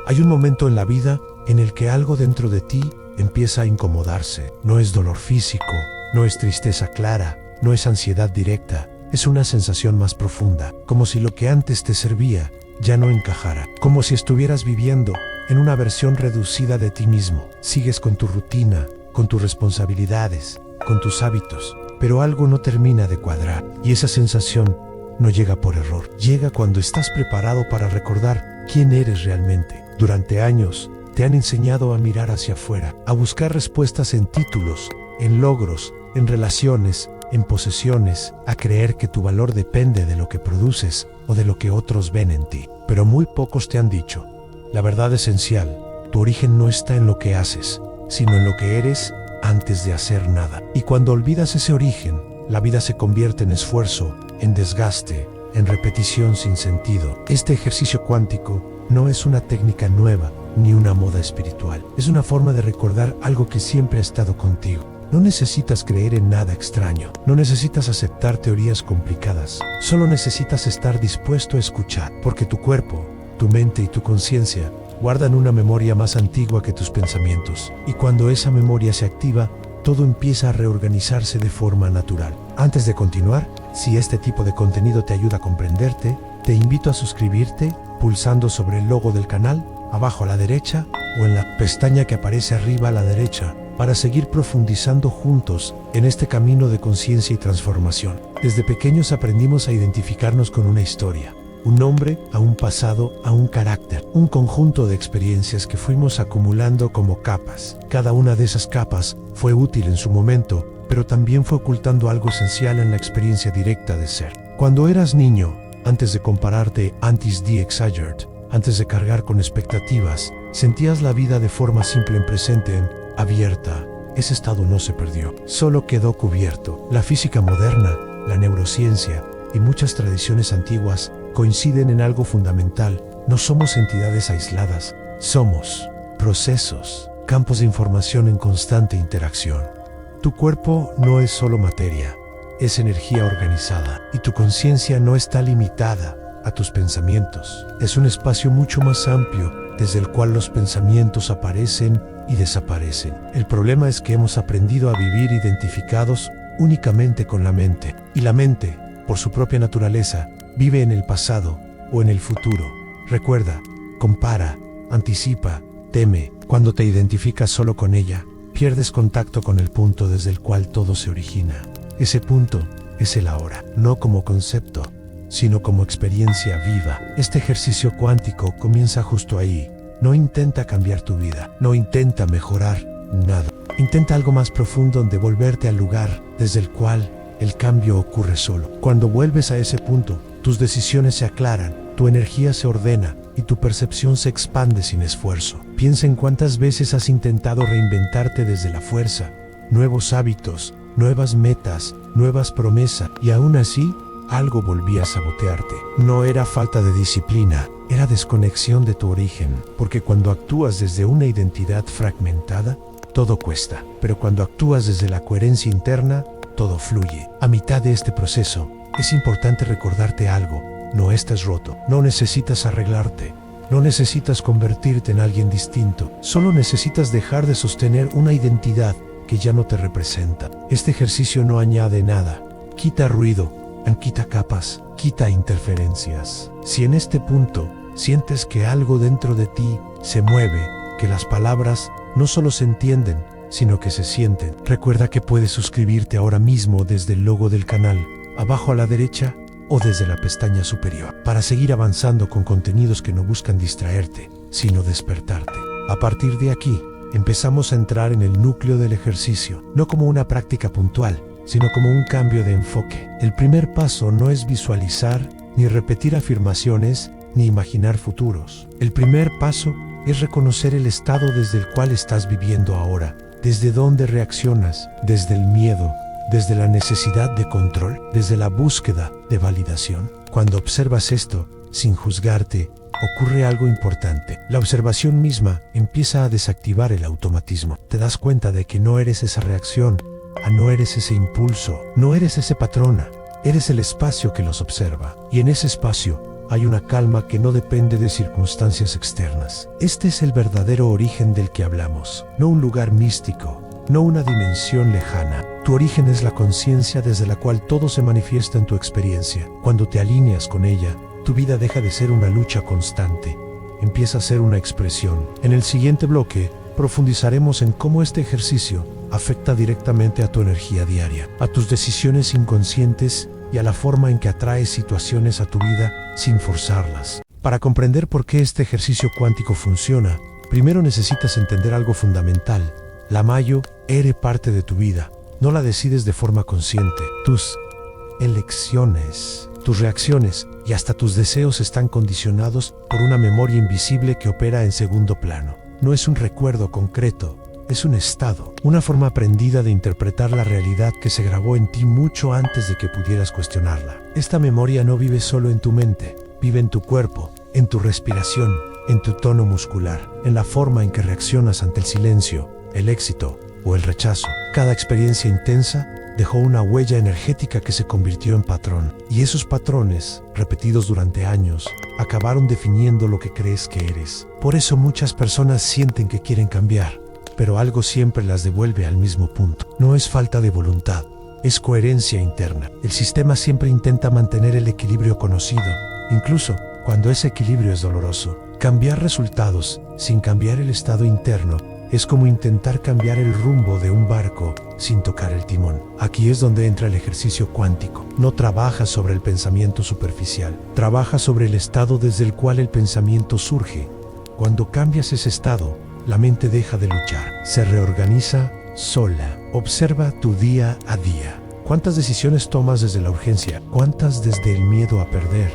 Hay un momento en la vida en el que algo dentro de ti empieza a incomodarse. No es dolor físico, no es tristeza clara, no es ansiedad directa, es una sensación más profunda, como si lo que antes te servía ya no encajara, como si estuvieras viviendo en una versión reducida de ti mismo. Sigues con tu rutina, con tus responsabilidades, con tus hábitos, pero algo no termina de cuadrar, y esa sensación no llega por error, llega cuando estás preparado para recordar quién eres realmente. Durante años te han enseñado a mirar hacia afuera, a buscar respuestas en títulos, en logros, en relaciones, en posesiones, a creer que tu valor depende de lo que produces o de lo que otros ven en ti. Pero muy pocos te han dicho la verdad esencial: tu origen no está en lo que haces, sino en lo que eres antes de hacer nada. Y cuando olvidas ese origen, la vida se convierte en esfuerzo, en desgaste, en repetición sin sentido. Este ejercicio cuántico no es una técnica nueva ni una moda espiritual. Es una forma de recordar algo que siempre ha estado contigo. No necesitas creer en nada extraño. No necesitas aceptar teorías complicadas. Solo necesitas estar dispuesto a escuchar, porque tu cuerpo, tu mente y tu conciencia guardan una memoria más antigua que tus pensamientos. Y cuando esa memoria se activa, todo empieza a reorganizarse de forma natural. Antes de continuar, si este tipo de contenido te ayuda a comprenderte, te invito a suscribirte pulsando sobre el logo del canal, abajo a la derecha, o en la pestaña que aparece arriba a la derecha, para seguir profundizando juntos en este camino de conciencia y transformación. Desde pequeños aprendimos a identificarnos con una historia, un nombre, a un pasado, a un carácter, un conjunto de experiencias que fuimos acumulando como capas. Cada una de esas capas fue útil en su momento, pero también fue ocultando algo esencial en la experiencia directa de ser. Cuando eras niño, antes de compararte, antes de exagerar, antes de cargar con expectativas, sentías la vida de forma simple en presente, abierta. Ese estado no se perdió, solo quedó cubierto. La física moderna, la neurociencia y muchas tradiciones antiguas coinciden en algo fundamental: no somos entidades aisladas, somos procesos, campos de información en constante interacción. Tu cuerpo no es solo materia, es energía organizada, y tu conciencia no está limitada a tus pensamientos. Es un espacio mucho más amplio desde el cual los pensamientos aparecen y desaparecen. El problema es que hemos aprendido a vivir identificados únicamente con la mente, y la mente, por su propia naturaleza, vive en el pasado o en el futuro. Recuerda, compara, anticipa, teme. Cuando te identificas solo con ella, pierdes contacto con el punto desde el cual todo se origina. Ese punto es el ahora, no como concepto, sino como experiencia viva. Este ejercicio cuántico comienza justo ahí. No intenta cambiar tu vida, no intenta mejorar nada. Intenta algo más profundo, de volverte al lugar desde el cual el cambio ocurre solo. Cuando vuelves a ese punto, tus decisiones se aclaran, tu energía se ordena y tu percepción se expande sin esfuerzo. Piensa en cuántas veces has intentado reinventarte desde la fuerza, nuevos hábitos, nuevas metas, nuevas promesas, y aún así, algo volvía a sabotearte. No era falta de disciplina, era desconexión de tu origen, porque cuando actúas desde una identidad fragmentada, todo cuesta, pero cuando actúas desde la coherencia interna, todo fluye. A mitad de este proceso, es importante recordarte algo: no estás roto, no necesitas arreglarte, no necesitas convertirte en alguien distinto, solo necesitas dejar de sostener una identidad que ya no te representa. Este ejercicio no añade nada, quita ruido, quita capas, quita interferencias. Si en este punto sientes que algo dentro de ti se mueve, que las palabras no solo se entienden, sino que se sienten, recuerda que puedes suscribirte ahora mismo desde el logo del canal, abajo a la derecha, o desde la pestaña superior, para seguir avanzando con contenidos que no buscan distraerte, sino despertarte. A partir de aquí, empezamos a entrar en el núcleo del ejercicio, no como una práctica puntual, sino como un cambio de enfoque. El primer paso no es visualizar, ni repetir afirmaciones, ni imaginar futuros. El primer paso es reconocer el estado desde el cual estás viviendo ahora, desde donde reaccionas, desde el miedo, desde la necesidad de control, desde la búsqueda de validación. Cuando observas esto, sin juzgarte, ocurre algo importante. La observación misma empieza a desactivar el automatismo. Te das cuenta de que no eres esa reacción, no eres ese impulso, no eres ese patrón, eres el espacio que los observa. Y en ese espacio Hay una calma que no depende de circunstancias externas. Este es el verdadero origen del que hablamos, no un lugar místico, no una dimensión lejana. Tu origen es la conciencia desde la cual todo se manifiesta en tu experiencia. Cuando te alineas con ella, tu vida deja de ser una lucha constante, empieza a ser una expresión. En el siguiente bloque, profundizaremos en cómo este ejercicio afecta directamente a tu energía diaria, a tus decisiones inconscientes y a la forma en que atraes situaciones a tu vida sin forzarlas. Para comprender por qué este ejercicio cuántico funciona, primero necesitas entender algo fundamental. La Mayo eres parte de tu vida, no la decides de forma consciente. Tus elecciones, tus reacciones y hasta tus deseos están condicionados por una memoria invisible que opera en segundo plano. No es un recuerdo concreto, es un estado, una forma aprendida de interpretar la realidad que se grabó en ti mucho antes de que pudieras cuestionarla. Esta memoria no vive solo en tu mente, vive en tu cuerpo, en tu respiración, en tu tono muscular, en la forma en que reaccionas ante el silencio, el éxito o el rechazo. Cada experiencia intensa dejó una huella energética que se convirtió en patrón, y esos patrones, repetidos durante años, acabaron definiendo lo que crees que eres. Por eso muchas personas sienten que quieren cambiar, pero algo siempre las devuelve al mismo punto. No es falta de voluntad, es coherencia interna. El sistema siempre intenta mantener el equilibrio conocido, incluso cuando ese equilibrio es doloroso. Cambiar resultados sin cambiar el estado interno es como intentar cambiar el rumbo de un barco sin tocar el timón. Aquí es donde entra el ejercicio cuántico. No trabaja sobre el pensamiento superficial, trabaja sobre el estado desde el cual el pensamiento surge. Cuando cambias ese estado, la mente deja de luchar, se reorganiza sola. Observa tu día a día. ¿Cuántas decisiones tomas desde la urgencia? ¿Cuántas desde el miedo a perder?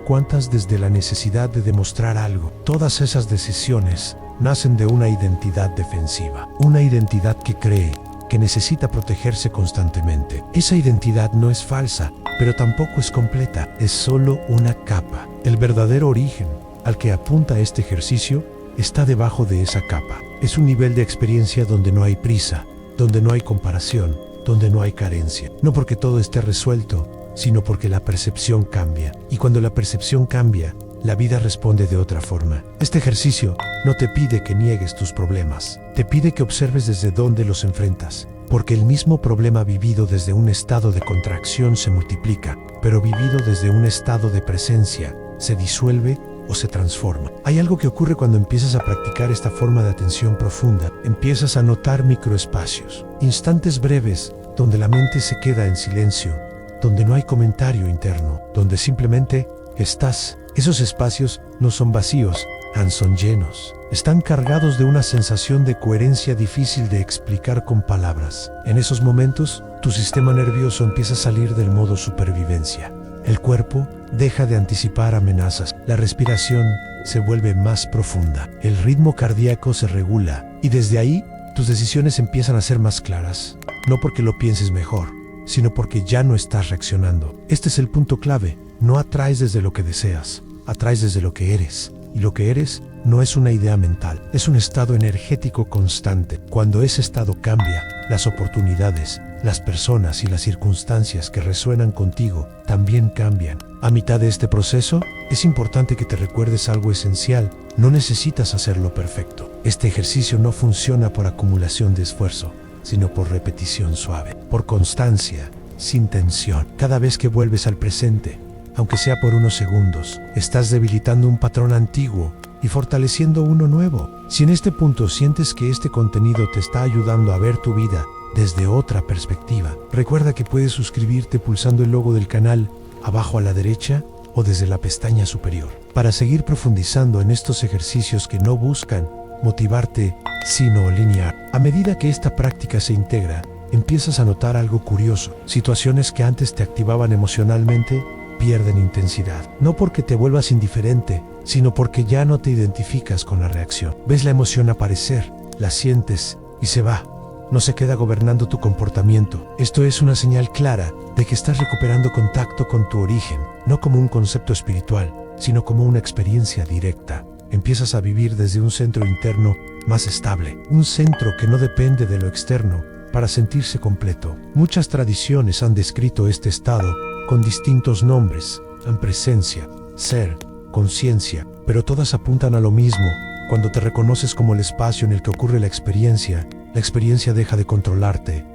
¿Cuántas desde la necesidad de demostrar algo? Todas esas decisiones nacen de una identidad defensiva, una identidad que cree que necesita protegerse constantemente. Esa identidad no es falsa, pero tampoco es completa, es solo una capa. El verdadero origen al que apunta este ejercicio está debajo de esa capa. Es un nivel de experiencia donde no hay prisa, donde no hay comparación, donde no hay carencia. No porque todo esté resuelto, sino porque la percepción cambia. Y cuando la percepción cambia, la vida responde de otra forma. Este ejercicio no te pide que niegues tus problemas, te pide que observes desde dónde los enfrentas, porque el mismo problema vivido desde un estado de contracción se multiplica, pero vivido desde un estado de presencia, se disuelve o se transforma. Hay algo que ocurre cuando empiezas a practicar esta forma de atención profunda. Empiezas a notar microespacios, instantes breves donde la mente se queda en silencio, donde no hay comentario interno, donde simplemente estás. Esos espacios no son vacíos, son llenos. Están cargados de una sensación de coherencia difícil de explicar con palabras. En esos momentos, tu sistema nervioso empieza a salir del modo supervivencia. El cuerpo deja de anticipar amenazas. La respiración se vuelve más profunda. El ritmo cardíaco se regula. Y desde ahí, tus decisiones empiezan a ser más claras. No porque lo pienses mejor, sino porque ya no estás reaccionando. Este es el punto clave. No atraes desde lo que deseas, atraes desde lo que eres. Y lo que eres no es una idea mental, es un estado energético constante. Cuando ese estado cambia, las oportunidades, las personas y las circunstancias que resuenan contigo también cambian. A mitad de este proceso, es importante que te recuerdes algo esencial. No necesitas hacerlo perfecto. Este ejercicio no funciona por acumulación de esfuerzo, sino por repetición suave, por constancia, sin tensión. Cada vez que vuelves al presente, aunque sea por unos segundos, estás debilitando un patrón antiguo y fortaleciendo uno nuevo. Si en este punto sientes que este contenido te está ayudando a ver tu vida desde otra perspectiva, recuerda que puedes suscribirte pulsando el logo del canal abajo a la derecha o desde la pestaña superior, para seguir profundizando en estos ejercicios que no buscan motivarte, sino alinear. A medida que esta práctica se integra, empiezas a notar algo curioso. Situaciones que antes te activaban emocionalmente pierden intensidad. No porque te vuelvas indiferente, sino porque ya no te identificas con la reacción. Ves la emoción aparecer, la sientes y se va. No se queda gobernando tu comportamiento. Esto es una señal clara de que estás recuperando contacto con tu origen, no como un concepto espiritual, sino como una experiencia directa. Empiezas a vivir desde un centro interno más estable, un centro que no depende de lo externo para sentirse completo. Muchas tradiciones han descrito este estado con distintos nombres: presencia, ser, conciencia, pero todas apuntan a lo mismo. Cuando te reconoces como el espacio en el que ocurre la experiencia deja de controlarte.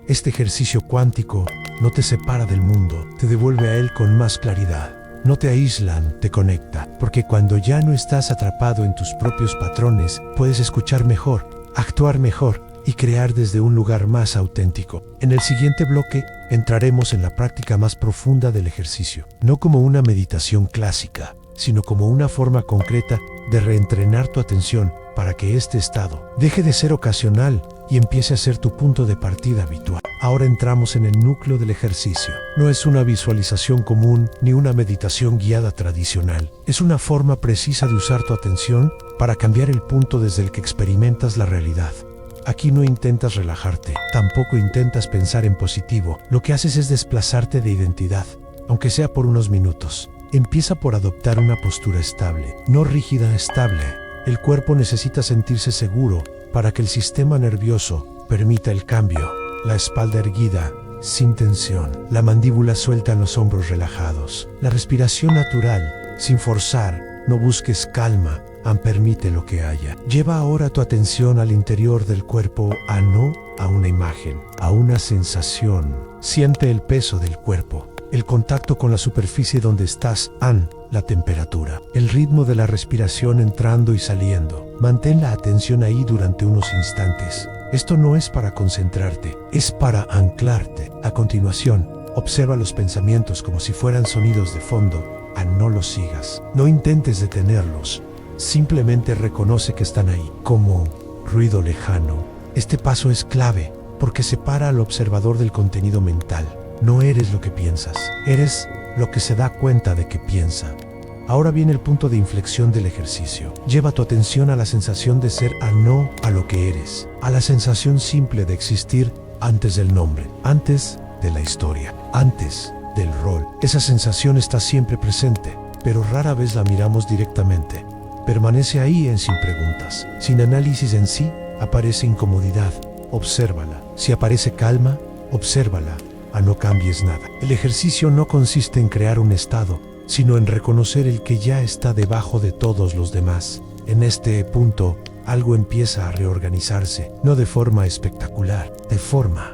Este ejercicio cuántico no te separa del mundo, te devuelve a él con más claridad. No te aíslan, te conecta, porque cuando ya no estás atrapado en tus propios patrones, puedes escuchar mejor, actuar mejor y crear desde un lugar más auténtico. En el siguiente bloque entraremos en la práctica más profunda del ejercicio, no como una meditación clásica, sino como una forma concreta de reentrenar tu atención para que este estado deje de ser ocasional y empiece a ser tu punto de partida habitual. Ahora entramos en el núcleo del ejercicio. No es una visualización común ni una meditación guiada tradicional. Es una forma precisa de usar tu atención para cambiar el punto desde el que experimentas la realidad. Aquí no intentas relajarte, tampoco intentas pensar en positivo. Lo que haces es desplazarte de identidad, aunque sea por unos minutos. Empieza por adoptar una postura estable, no rígida, estable. El cuerpo necesita sentirse seguro para que el sistema nervioso permita el cambio. La espalda erguida, sin tensión. La mandíbula suelta en los hombros relajados. La respiración natural, sin forzar. No busques calma, permite lo que haya. Lleva ahora tu atención al interior del cuerpo, no a una imagen, a una sensación. Siente el peso del cuerpo, el contacto con la superficie donde estás, la temperatura, el ritmo de la respiración entrando y saliendo. Mantén la atención ahí durante unos instantes. Esto no es para concentrarte, es para anclarte. A continuación, observa los pensamientos como si fueran sonidos de fondo. No los sigas, no intentes detenerlos. Simplemente reconoce que están ahí, como ruido lejano. Este paso es clave porque separa al observador del contenido mental. No eres lo que piensas, eres lo que se da cuenta de que piensa. Ahora viene el punto de inflexión del ejercicio. Lleva tu atención a la sensación de ser, no a lo que eres, a la sensación simple de existir antes del nombre, antes de la historia, antes del rol. Esa sensación está siempre presente, pero rara vez la miramos directamente. Permanece ahí sin preguntas, sin análisis en sí. Aparece incomodidad, obsérvala. Si aparece calma, obsérvala. No cambies nada. El ejercicio no consiste en crear un estado, sino en reconocer el que ya está debajo de todos los demás. En este punto, algo empieza a reorganizarse, no de forma espectacular, de forma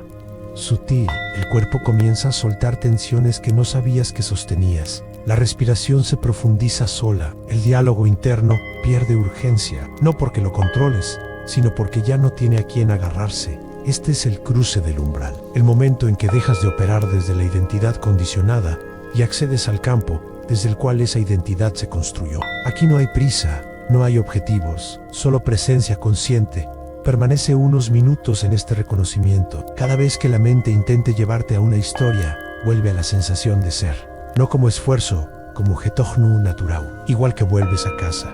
sutil. El cuerpo comienza a soltar tensiones que no sabías que sostenías. La respiración se profundiza sola. El diálogo interno pierde urgencia, no porque lo controles, sino porque ya no tiene a quién agarrarse. Este es el cruce del umbral, el momento en que dejas de operar desde la identidad condicionada y accedes al campo desde el cual esa identidad se construyó. Aquí no hay prisa, no hay objetivos, solo presencia consciente. Permanece unos minutos en este reconocimiento. Cada vez que la mente intente llevarte a una historia, vuelve a la sensación de ser. No como esfuerzo, como getochnu naturau, igual que vuelves a casa.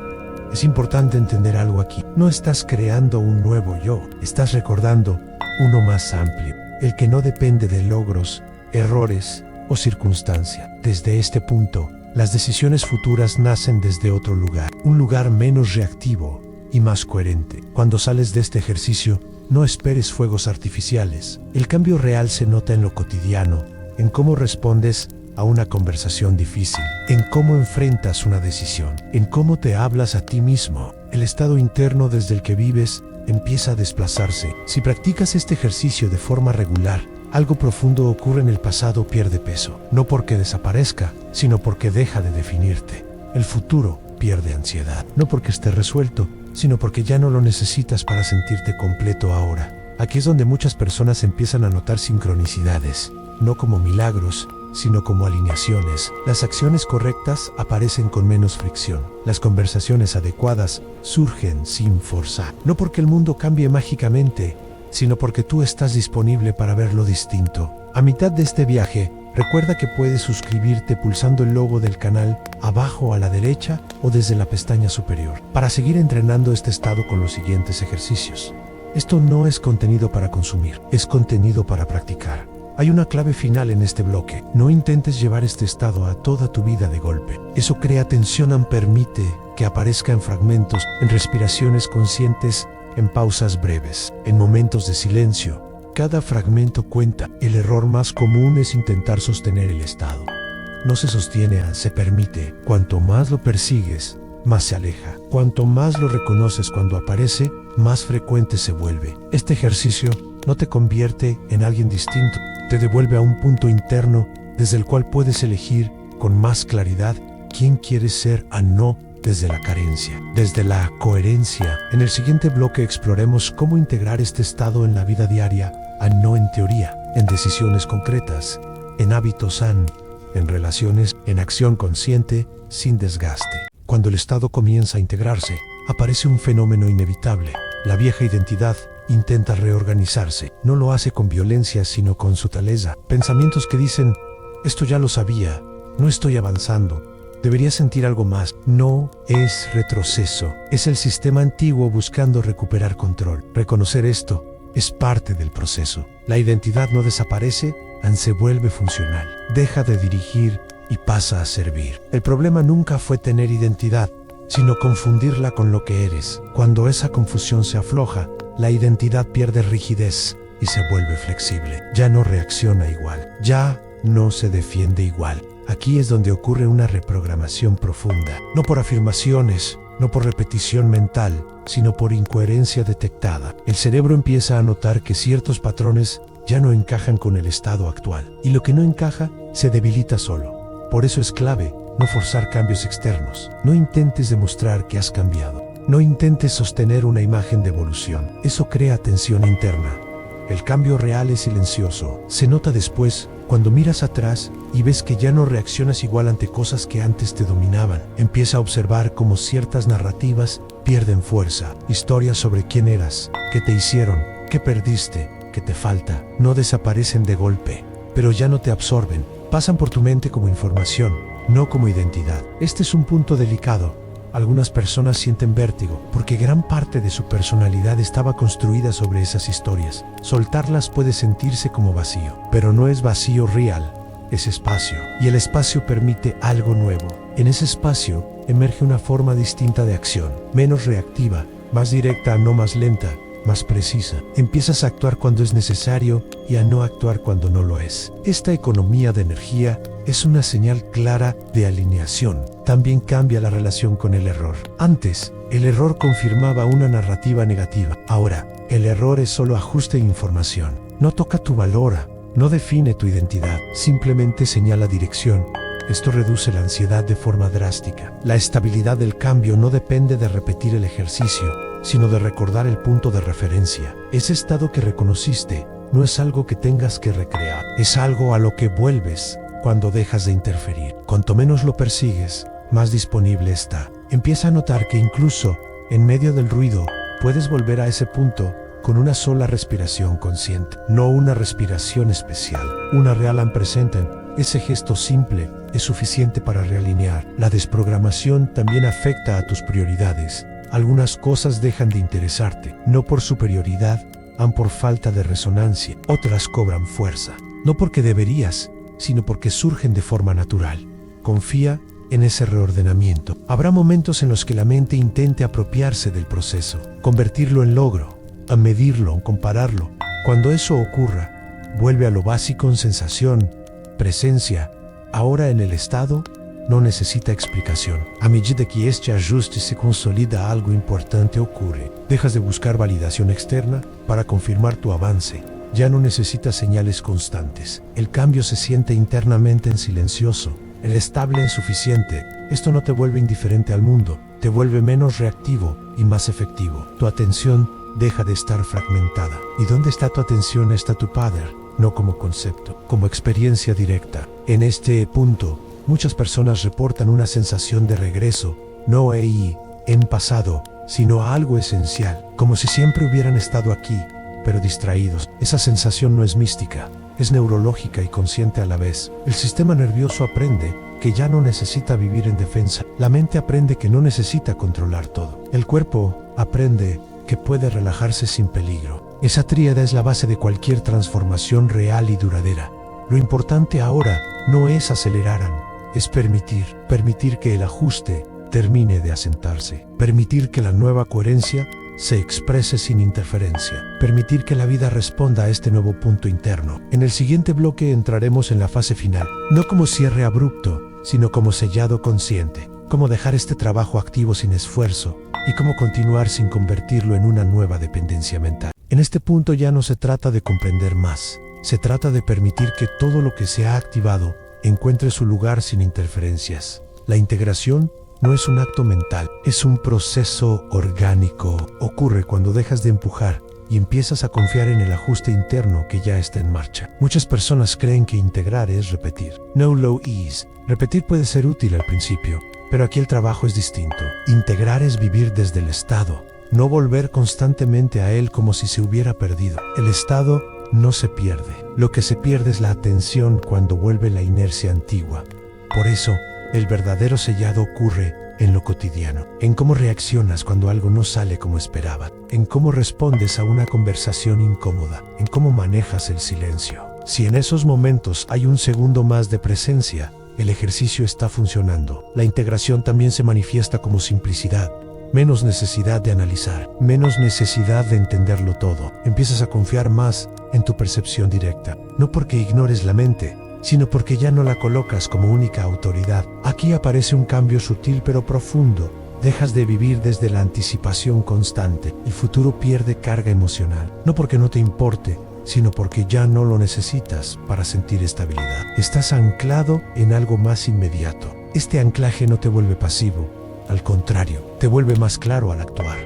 Es importante entender algo aquí. No estás creando un nuevo yo, estás recordando uno más amplio, el que no depende de logros, errores o circunstancia. Desde este punto, las decisiones futuras nacen desde otro lugar, un lugar menos reactivo y más coherente. Cuando sales de este ejercicio, no esperes fuegos artificiales. El cambio real se nota en lo cotidiano, en cómo respondes a una conversación difícil, en cómo enfrentas una decisión, en cómo te hablas a ti mismo. El estado interno desde el que vives empieza a desplazarse. Si practicas este ejercicio de forma regular, algo profundo ocurre en el pasado, pierde peso, no porque desaparezca, sino porque deja de definirte. El futuro pierde ansiedad, no porque esté resuelto, sino porque ya no lo necesitas para sentirte completo ahora. Aquí es donde muchas personas empiezan a notar sincronicidades, no como milagros, sino como alineaciones. Las acciones correctas aparecen con menos fricción. Las conversaciones adecuadas surgen sin forzar. No porque el mundo cambie mágicamente, sino porque tú estás disponible para verlo distinto. A mitad de este viaje, recuerda que puedes suscribirte pulsando el logo del canal abajo a la derecha o desde la pestaña superior, para seguir entrenando este estado con los siguientes ejercicios. Esto no es contenido para consumir, es contenido para practicar. Hay una clave final en este bloque. No intentes llevar este estado a toda tu vida de golpe. Eso crea tensión, permite que aparezca en fragmentos, en respiraciones conscientes, en pausas breves, en momentos de silencio. Cada fragmento cuenta. El error más común es intentar sostener el estado. no se sostiene, se permite. Cuanto más lo persigues, más se aleja. Cuanto más lo reconoces cuando aparece, más frecuente se vuelve. Este ejercicio no te convierte en alguien distinto, te devuelve a un punto interno desde el cual puedes elegir con más claridad quién quieres ser, no desde la carencia, desde la coherencia. En el siguiente bloque exploremos cómo integrar este estado en la vida diaria, no en teoría, en decisiones concretas, en hábitos en relaciones, en acción consciente, sin desgaste. Cuando el estado comienza a integrarse, aparece un fenómeno inevitable. La vieja identidad intenta reorganizarse. No lo hace con violencia, sino con sutileza. Pensamientos que dicen: esto ya lo sabía, no estoy avanzando, debería sentir algo más. No es retroceso, es el sistema antiguo buscando recuperar control. Reconocer esto es parte del proceso. La identidad no desaparece, se vuelve funcional. Deja de dirigir y pasa a servir. El problema nunca fue tener identidad, sino confundirla con lo que eres. Cuando esa confusión se afloja, la identidad pierde rigidez y se vuelve flexible. Ya no reacciona igual, ya no se defiende igual. Aquí es donde ocurre una reprogramación profunda, no por afirmaciones, no por repetición mental, sino por incoherencia detectada. El cerebro empieza a notar que ciertos patrones ya no encajan con el estado actual, y lo que no encaja se debilita solo. Por eso es clave no forzar cambios externos. No intentes demostrar que has cambiado. No intentes sostener una imagen de evolución. Eso crea tensión interna. El cambio real es silencioso. Se nota después, cuando miras atrás y ves que ya no reaccionas igual ante cosas que antes te dominaban. Empieza a observar cómo ciertas narrativas pierden fuerza. Historias sobre quién eras, qué te hicieron, qué perdiste, qué te falta. No desaparecen de golpe, pero ya no te absorben. Pasan por tu mente como información, no como identidad. Este es un punto delicado. Algunas personas sienten vértigo porque gran parte de su personalidad estaba construida sobre esas historias. Soltarlas puede sentirse como vacío, pero no es vacío real, es espacio. Y el espacio permite algo nuevo. En ese espacio emerge una forma distinta de acción, menos reactiva, más directa, no más lenta, más precisa. Empiezas a actuar cuando es necesario y a no actuar cuando no lo es. Esta economía de energía es una señal clara de alineación. También cambia la relación con el error. Antes, el error confirmaba una narrativa negativa. Ahora, el error es solo ajuste de información. No toca tu valor, no define tu identidad, simplemente señala dirección. Esto reduce la ansiedad de forma drástica. La estabilidad del cambio no depende de repetir el ejercicio, sino de recordar el punto de referencia. Ese estado que reconociste no es algo que tengas que recrear, es algo a lo que vuelves cuando dejas de interferir. Cuanto menos lo persigues, más disponible está. Empieza a notar que incluso en medio del ruido puedes volver a ese punto con una sola respiración consciente, no una respiración especial, una real presente. Ese gesto simple es suficiente para realinear. La desprogramación también afecta a tus prioridades. Algunas cosas dejan de interesarte, no por superioridad, por falta de resonancia. Otras cobran fuerza, no porque deberías, sino porque surgen de forma natural. Confía en ese reordenamiento. Habrá momentos en los que la mente intente apropiarse del proceso, convertirlo en logro, a medirlo, compararlo. Cuando eso ocurra, vuelve a lo básico en sensación, presencia. Ahora en el estado no necesita explicación. A medida que este ajuste se consolida, algo importante ocurre. Dejas de buscar validación externa para confirmar tu avance. Ya no necesitas señales constantes. El cambio se siente internamente en silencioso, el estable en suficiente. Esto no te vuelve indiferente al mundo, te vuelve menos reactivo y más efectivo. Tu atención deja de estar fragmentada. ¿Y dónde está tu atención? Está tu poder, no como concepto, como experiencia directa. En este punto, muchas personas reportan una sensación de regreso, no en pasado, sino a algo esencial, como si siempre hubieran estado aquí, pero distraídos. Esa sensación no es mística, es neurológica y consciente a la vez. El sistema nervioso aprende que ya no necesita vivir en defensa. La mente aprende que no necesita controlar todo. El cuerpo aprende que puede relajarse sin peligro. Esa tríada es la base de cualquier transformación real y duradera. Lo importante ahora no es acelerar, es permitir que el ajuste termine de asentarse, permitir que la nueva coherencia se exprese sin interferencia. Permitir que la vida responda a este nuevo punto interno. En el siguiente bloque entraremos en la fase final, no como cierre abrupto, sino como sellado consciente. Cómo dejar este trabajo activo sin esfuerzo y cómo continuar sin convertirlo en una nueva dependencia mental. En este punto ya no se trata de comprender más, se trata de permitir que todo lo que se ha activado encuentre su lugar sin interferencias. La integración no es un acto mental, es un proceso orgánico. Ocurre cuando dejas de empujar y empiezas a confiar en el ajuste interno que ya está en marcha. Muchas personas creen que integrar es repetir. No low ease. Repetir puede ser útil al principio, pero aquí el trabajo es distinto. Integrar es vivir desde el estado, no volver constantemente a él como si se hubiera perdido. El estado no se pierde. Lo que se pierde es la atención cuando vuelve la inercia antigua. Por eso, el verdadero sellado ocurre en lo cotidiano, en cómo reaccionas cuando algo no sale como esperabas, en cómo respondes a una conversación incómoda, en cómo manejas el silencio. Si en esos momentos hay un segundo más de presencia, el ejercicio está funcionando. La integración también se manifiesta como simplicidad. Menos necesidad de analizar, menos necesidad de entenderlo todo. Empiezas a confiar más en tu percepción directa, no porque ignores la mente, sino porque ya no la colocas como única autoridad. Aquí aparece un cambio sutil pero profundo. Dejas de vivir desde la anticipación constante. El futuro pierde carga emocional, no porque no te importe, sino porque ya no lo necesitas para sentir estabilidad. Estás anclado en algo más inmediato. Este anclaje no te vuelve pasivo, al contrario, te vuelve más claro al actuar.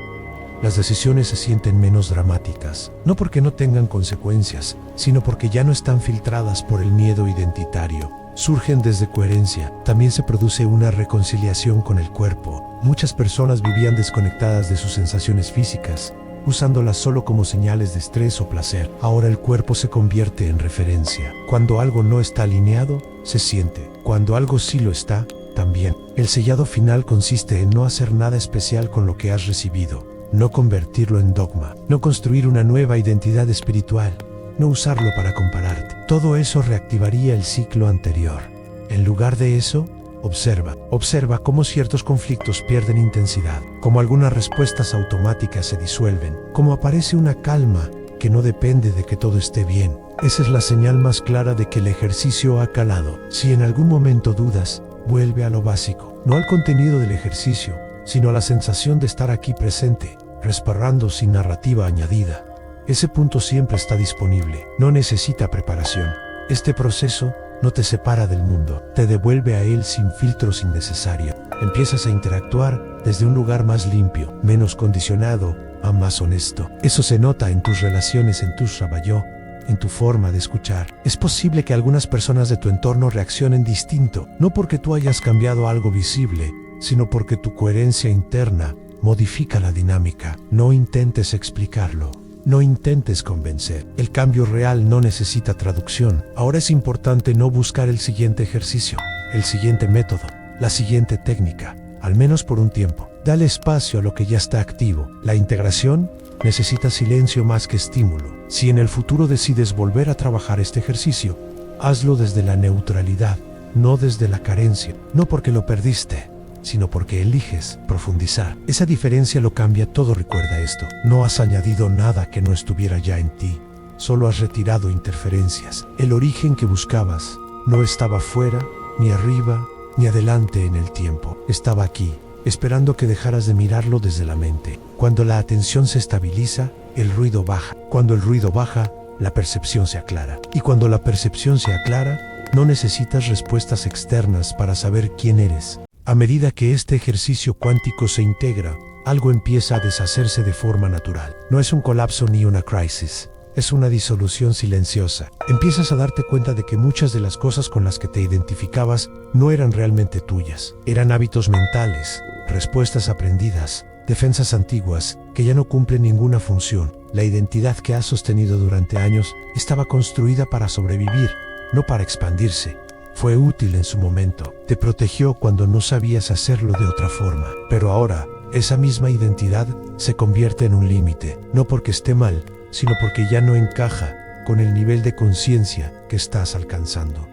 Las decisiones se sienten menos dramáticas, no porque no tengan consecuencias, sino porque ya no están filtradas por el miedo identitario. Surgen desde coherencia. También se produce una reconciliación con el cuerpo. Muchas personas vivían desconectadas de sus sensaciones físicas, usándolas solo como señales de estrés o placer. Ahora el cuerpo se convierte en referencia. Cuando algo no está alineado, se siente. Cuando algo sí lo está, también. El sellado final consiste en no hacer nada especial con lo que has recibido, no convertirlo en dogma, no construir una nueva identidad espiritual, no usarlo para compararte. Todo eso reactivaría el ciclo anterior. En lugar de eso, observa cómo ciertos conflictos pierden intensidad, cómo algunas respuestas automáticas se disuelven, cómo aparece una calma que no depende de que todo esté bien. Esa es la señal más clara de que el ejercicio ha calado. Si en algún momento dudas, vuelve a lo básico, no al contenido del ejercicio, sino a la sensación de estar aquí presente, respirando sin narrativa añadida. Ese punto siempre está disponible, no necesita preparación. Este proceso no te separa del mundo, te devuelve a él sin filtros innecesarios. Empiezas a interactuar desde un lugar más limpio, menos condicionado, a más honesto. Eso se nota en tus relaciones, en tu trabajo, en tu forma de escuchar. Es posible que algunas personas de tu entorno reaccionen distinto, no porque tú hayas cambiado algo visible, sino porque tu coherencia interna modifica la dinámica. No intentes explicarlo, no intentes convencer. El cambio real no necesita traducción. Ahora es importante no buscar el siguiente ejercicio, el siguiente método, la siguiente técnica, al menos por un tiempo. Dale espacio a lo que ya está activo. La integración necesita silencio más que estímulo. Si en el futuro decides volver a trabajar este ejercicio, hazlo desde la neutralidad, no desde la carencia. No porque lo perdiste, sino porque eliges profundizar. Esa diferencia lo cambia todo. Recuerda esto: no has añadido nada que no estuviera ya en ti, solo has retirado interferencias. El origen que buscabas no estaba fuera, ni arriba, ni adelante en el tiempo. Estaba aquí, esperando que dejaras de mirarlo desde la mente. Cuando la atención se estabiliza, el ruido baja. Cuando el ruido baja, la percepción se aclara. Y cuando la percepción se aclara, no necesitas respuestas externas para saber quién eres. A medida que este ejercicio cuántico se integra, algo empieza a deshacerse de forma natural. No es un colapso ni una crisis, es una disolución silenciosa. Empiezas a darte cuenta de que muchas de las cosas con las que te identificabas no eran realmente tuyas. Eran hábitos mentales, respuestas aprendidas, defensas antiguas que ya no cumplen ninguna función. La identidad que has sostenido durante años estaba construida para sobrevivir, no para expandirse. Fue útil en su momento, te protegió cuando no sabías hacerlo de otra forma. Pero ahora, esa misma identidad se convierte en un límite, no porque esté mal, sino porque ya no encaja con el nivel de conciencia que estás alcanzando.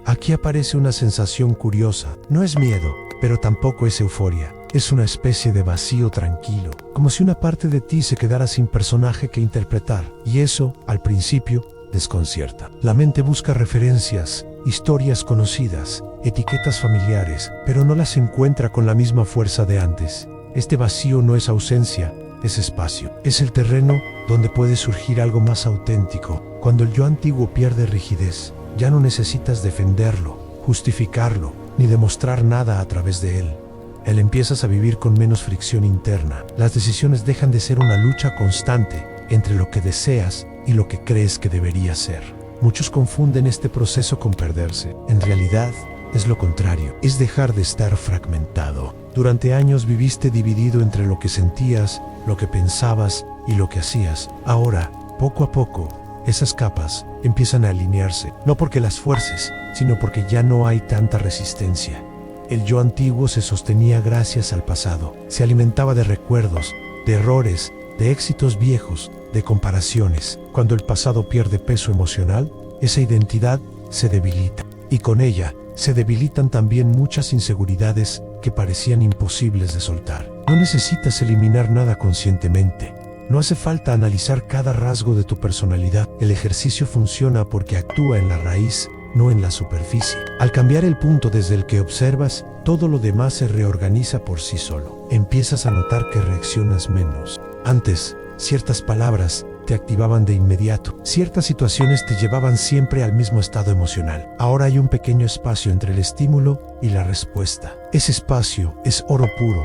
Aquí aparece una sensación curiosa. No es miedo, pero tampoco es euforia. Es una especie de vacío tranquilo, como si una parte de ti se quedara sin personaje que interpretar, y eso, al principio, desconcierta. La mente busca referencias, historias conocidas, etiquetas familiares, pero no las encuentra con la misma fuerza de antes. Este vacío no es ausencia, es espacio. Es el terreno donde puede surgir algo más auténtico. Cuando el yo antiguo pierde rigidez, ya no necesitas defenderlo, justificarlo, ni demostrar nada a través de él. Empiezas a vivir con menos fricción interna. Las decisiones dejan de ser una lucha constante entre lo que deseas y lo que crees que debería ser. Muchos confunden este proceso con perderse. En realidad, es lo contrario. Es dejar de estar fragmentado. Durante años viviste dividido entre lo que sentías, lo que pensabas y lo que hacías. Ahora, poco a poco, esas capas empiezan a alinearse. No porque las fuerces, sino porque ya no hay tanta resistencia. El yo antiguo se sostenía gracias al pasado. Se alimentaba de recuerdos, de errores, de éxitos viejos, de comparaciones. Cuando el pasado pierde peso emocional, esa identidad se debilita. Y con ella, se debilitan también muchas inseguridades que parecían imposibles de soltar. No necesitas eliminar nada conscientemente. No hace falta analizar cada rasgo de tu personalidad. El ejercicio funciona porque actúa en la raíz, no en la superficie. Al cambiar el punto desde el que observas, todo lo demás se reorganiza por sí solo. Empiezas a notar que reaccionas menos. Antes, ciertas palabras te activaban de inmediato. Ciertas situaciones te llevaban siempre al mismo estado emocional. Ahora hay un pequeño espacio entre el estímulo y la respuesta. Ese espacio es oro puro.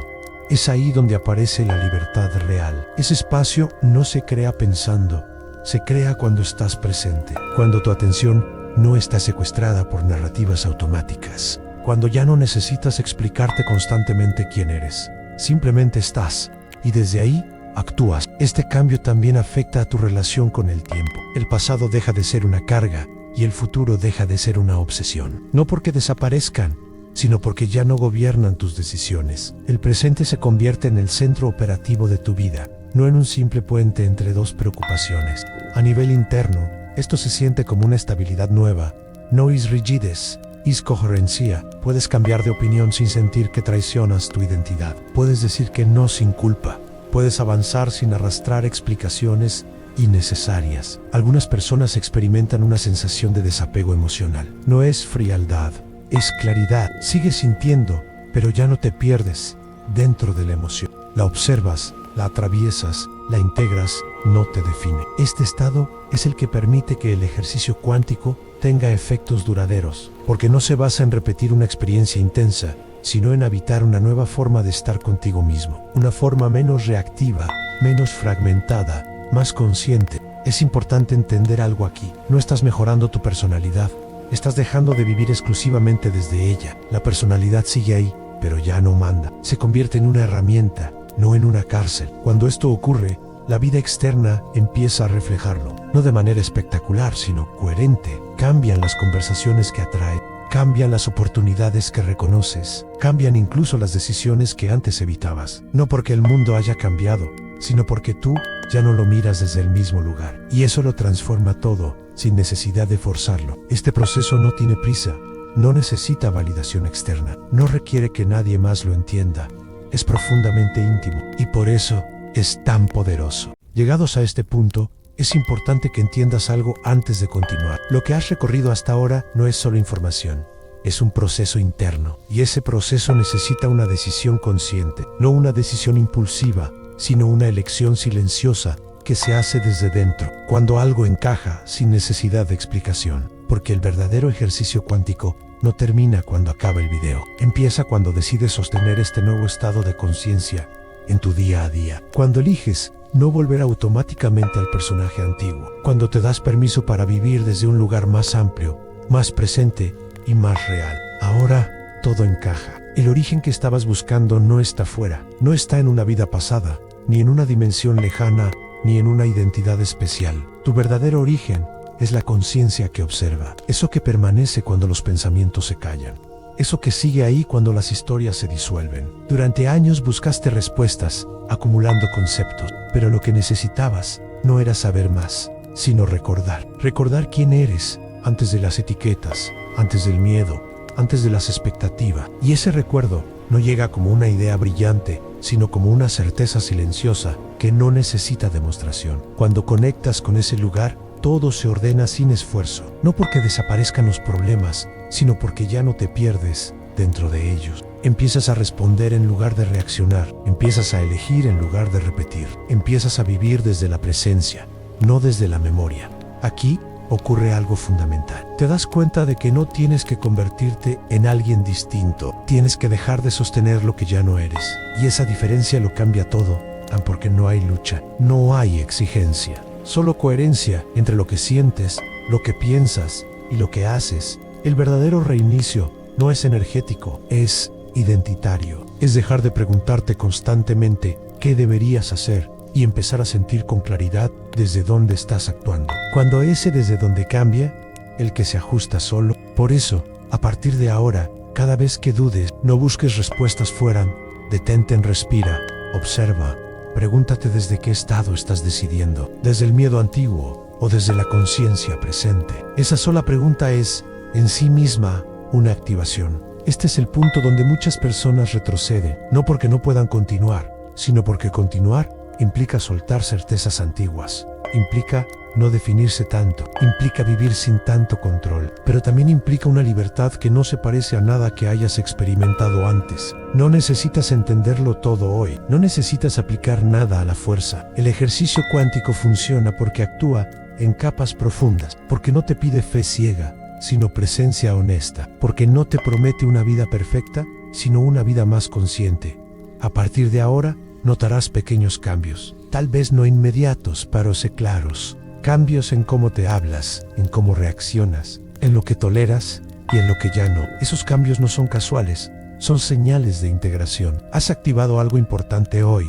Es ahí donde aparece la libertad real. Ese espacio no se crea pensando, se crea cuando estás presente, cuando tu atención no está secuestrada por narrativas automáticas, cuando ya no necesitas explicarte constantemente quién eres. Simplemente estás, y desde ahí actúas. Este cambio también afecta a tu relación con el tiempo. El pasado deja de ser una carga y el futuro deja de ser una obsesión. No porque desaparezcan, sino porque ya no gobiernan tus decisiones. El presente se convierte en el centro operativo de tu vida, no en un simple puente entre dos preocupaciones. A nivel interno, esto se siente como una estabilidad nueva. No es rigidez, es coherencia. Puedes cambiar de opinión sin sentir que traicionas tu identidad. Puedes decir que no sin culpa. Puedes avanzar sin arrastrar explicaciones innecesarias. Algunas personas experimentan una sensación de desapego emocional. No es frialdad, es claridad. Sigues sintiendo, pero ya no te pierdes dentro de la emoción. La observas, la atraviesas, la integras, no te define. Este estado es el que permite que el ejercicio cuántico tenga efectos duraderos, porque no se basa en repetir una experiencia intensa, sino en habitar una nueva forma de estar contigo mismo. Una forma menos reactiva, menos fragmentada, más consciente. Es importante entender algo aquí. No estás mejorando tu personalidad, estás dejando de vivir exclusivamente desde ella. La personalidad sigue ahí, pero ya no manda. Se convierte en una herramienta, no en una cárcel. Cuando esto ocurre, la vida externa empieza a reflejarlo. No de manera espectacular, sino coherente. Cambian las conversaciones que atrae. Cambian las oportunidades que reconoces, cambian incluso las decisiones que antes evitabas. No porque el mundo haya cambiado, sino porque tú ya no lo miras desde el mismo lugar. Y eso lo transforma todo, sin necesidad de forzarlo. Este proceso no tiene prisa, no necesita validación externa, no requiere que nadie más lo entienda. Es profundamente íntimo, y por eso es tan poderoso. Llegados a este punto, es importante que entiendas algo antes de continuar. Lo que has recorrido hasta ahora no es solo información, es un proceso interno. Y ese proceso necesita una decisión consciente, no una decisión impulsiva, sino una elección silenciosa que se hace desde dentro, cuando algo encaja sin necesidad de explicación. Porque el verdadero ejercicio cuántico no termina cuando acaba el video. Empieza cuando decides sostener este nuevo estado de conciencia en tu día a día. Cuando eliges no volver automáticamente al personaje antiguo. Cuando te das permiso para vivir desde un lugar más amplio, más presente y más real. Ahora todo encaja. El origen que estabas buscando no está fuera. No está en una vida pasada, ni en una dimensión lejana, ni en una identidad especial. Tu verdadero origen es la conciencia que observa. Eso que permanece cuando los pensamientos se callan. Eso que sigue ahí cuando las historias se disuelven. Durante años buscaste respuestas, acumulando conceptos, pero lo que necesitabas no era saber más, sino recordar. Recordar quién eres, antes de las etiquetas, antes del miedo, antes de las expectativas. Y ese recuerdo no llega como una idea brillante, sino como una certeza silenciosa que no necesita demostración. Cuando conectas con ese lugar, todo se ordena sin esfuerzo, no porque desaparezcan los problemas, sino porque ya no te pierdes dentro de ellos. Empiezas a responder en lugar de reaccionar, empiezas a elegir en lugar de repetir, empiezas a vivir desde la presencia, no desde la memoria. Aquí ocurre algo fundamental. Te das cuenta de que no tienes que convertirte en alguien distinto, tienes que dejar de sostener lo que ya no eres. Y esa diferencia lo cambia todo, porque no hay lucha, no hay exigencia, solo coherencia entre lo que sientes, lo que piensas y lo que haces. El verdadero reinicio no es energético, es identitario. Es dejar de preguntarte constantemente qué deberías hacer y empezar a sentir con claridad desde dónde estás actuando. Cuando ese desde dónde cambia, el que se ajusta solo. Por eso, a partir de ahora, cada vez que dudes, no busques respuestas fuera, detente, respira, observa, pregúntate desde qué estado estás decidiendo, desde el miedo antiguo o desde la conciencia presente. Esa sola pregunta es, en sí misma, una activación. Este es el punto donde muchas personas retroceden, no porque no puedan continuar, sino porque continuar implica soltar certezas antiguas, implica no definirse tanto, implica vivir sin tanto control, pero también implica una libertad que no se parece a nada que hayas experimentado antes. No necesitas entenderlo todo hoy, no necesitas aplicar nada a la fuerza. El ejercicio cuántico funciona porque actúa en capas profundas, porque no te pide fe ciega, sino presencia honesta, porque no te promete una vida perfecta, sino una vida más consciente. A partir de ahora, notarás pequeños cambios, tal vez no inmediatos, pero sí claros. Cambios en cómo te hablas, en cómo reaccionas, en lo que toleras y en lo que ya no. Esos cambios no son casuales, son señales de integración. Has activado algo importante hoy.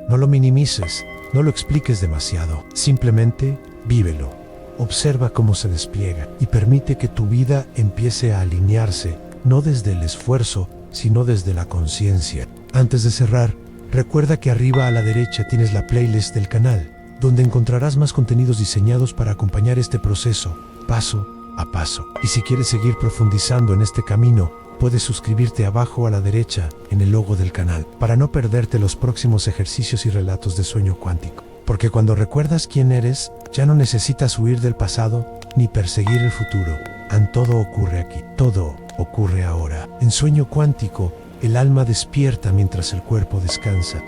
No lo minimices, no lo expliques demasiado. Simplemente vívelo. Observa cómo se despliega y permite que tu vida empiece a alinearse, no desde el esfuerzo, sino desde la conciencia. Antes de cerrar, recuerda que arriba a la derecha tienes la playlist del canal, donde encontrarás más contenidos diseñados para acompañar este proceso, paso a paso. Y si quieres seguir profundizando en este camino, puedes suscribirte abajo a la derecha en el logo del canal, para no perderte los próximos ejercicios y relatos de sueño cuántico. Porque cuando recuerdas quién eres, ya no necesitas huir del pasado ni perseguir el futuro. Todo ocurre aquí, todo ocurre ahora. En sueño cuántico, el alma despierta mientras el cuerpo descansa.